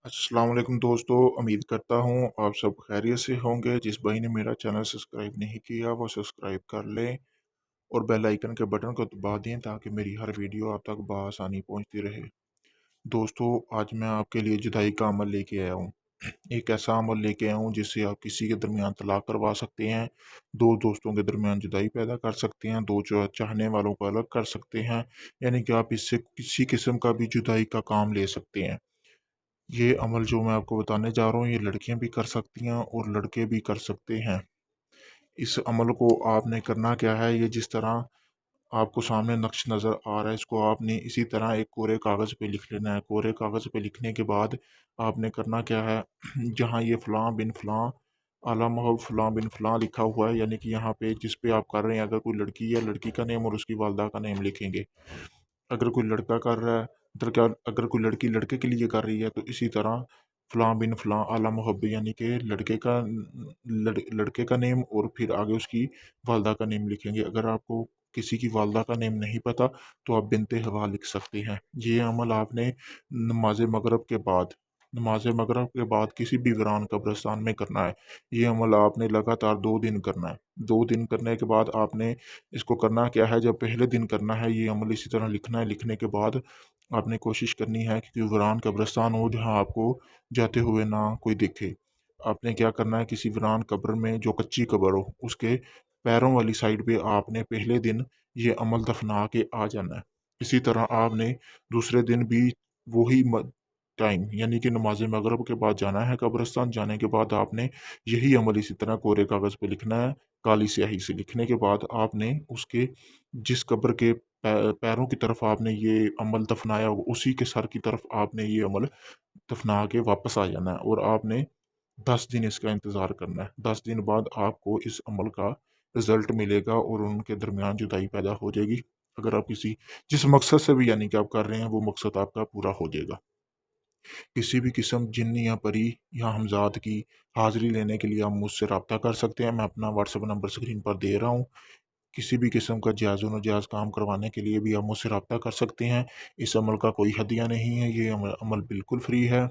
अस्सलाम वालेकुम दोस्तों, उम्मीद करता हूँ आप सब खैरियत से होंगे। जिस भाई ने मेरा चैनल सब्सक्राइब नहीं किया वो सब्सक्राइब कर लें और बेल आइकन के बटन को दबा दें ताकि मेरी हर वीडियो आप तक बआसानी पहुँचती रहे। दोस्तों, आज मैं आपके लिए जुदाई का अमल लेके आया हूँ। एक ऐसा अमल लेके आया हूँ जिससे आप किसी के दरमियान तलाक करवा सकते हैं, दो दोस्तों के दरमियान जुदाई पैदा कर सकते हैं, दो जो चाहने वालों को अलग कर सकते हैं, यानी कि आप इससे किसी किस्म का भी जुदाई का काम ले सकते हैं। ये अमल जो मैं आपको बताने जा रहा हूँ, ये लड़कियां भी कर सकती हैं और लड़के भी कर सकते हैं। इस अमल को आपने करना क्या है, ये जिस तरह आपको सामने नक्श नज़र आ रहा है, इसको आपने इसी तरह एक कोरे कागज़ पे लिख लेना है। कोरे कागज़ पे लिखने के बाद आपने करना क्या है, जहाँ ये फ़लाँ बिन फ़लाँ आला मोहब्ब फ़लाँ बिन फ़लाँ लिखा हुआ है, यानी कि यहाँ पे जिस पे आप कर रहे हैं, अगर कोई लड़की है, लड़की का नेम और उसकी वालदा का नेम लिखेंगे। अगर कोई लड़का कर रहा है, तो क्या अगर कोई लड़की लड़के के लिए कर रही है, तो इसी तरह फ़लाँ बिन फ़लाँ आला मोहब्ब, यानी कि लड़के का लड़के का नेम और फिर आगे उसकी वालदा का नेम लिखेंगे। अगर आपको किसी की वालदा का नेम नहीं पता, तो आप बिनते हवा लिख सकते हैं। ये अमल आपने नमाज़ मगरिब के बाद किसी भी वीरान कब्रिस्तान में करना है। ये अमल आपने लगातार 2 दिन करना है। 2 दिन करने के बाद आपने इसको करना क्या है, जब पहले दिन करना है ये अमल इसी तरह लिखना है। लिखने के बाद आपने कोशिश करनी है कि कोई वीरान कब्रिस्तान हो जहाँ आपको जाते हुए ना कोई दिखे। आपने क्या करना है, किसी वीरान कब्र में जो कच्ची कब्र हो, उसके पैरों वाली साइड पे आपने पहले दिन ये अमल दफना के आ जाना है। इसी तरह आपने दूसरे दिन भी वही टाइम, यानी कि नमाज मगरिब के बाद जाना है कब्रिस्तान। जाने के बाद आपने यही अमल इसी तरह कोरे कागज़ पे लिखना है, काली स्याही से। लिखने के बाद आपने उसके जिस कब्र के पैरों की तरफ आपने ये अमल दफनाया हो, उसी के सर की तरफ आपने ये अमल दफना के वापस आ जाना है और आपने 10 दिन इसका इंतज़ार करना है। 10 दिन बाद आपको इस अमल का रिज़ल्ट मिलेगा और उनके दरमियान जुदाई पैदा हो जाएगी। अगर आप जिस मकसद से भी यानी कि आप कर रहे हैं, वो मकसद आपका पूरा हो जाएगा। किसी भी किस्म जिन्न या परी या हमज़ाद की हाज़िरी लेने के लिए आप मुझसे राब्ता कर सकते हैं। मैं अपना व्हाट्सएप नंबर स्क्रीन पर दे रहा हूँ। किसी भी किस्म का जायज़-ओ-नाजायज़ काम करवाने के लिए भी आप मुझसे राब्ता कर सकते हैं। इस अमल का कोई हदिया नहीं है, ये अमल अमल बिल्कुल फ्री है।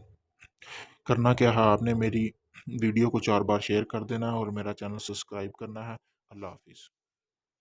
करना क्या है, आपने मेरी वीडियो को 4 बार शेयर कर देना है और मेरा चैनल सब्सक्राइब करना है। अल्लाह हाफ़िज़।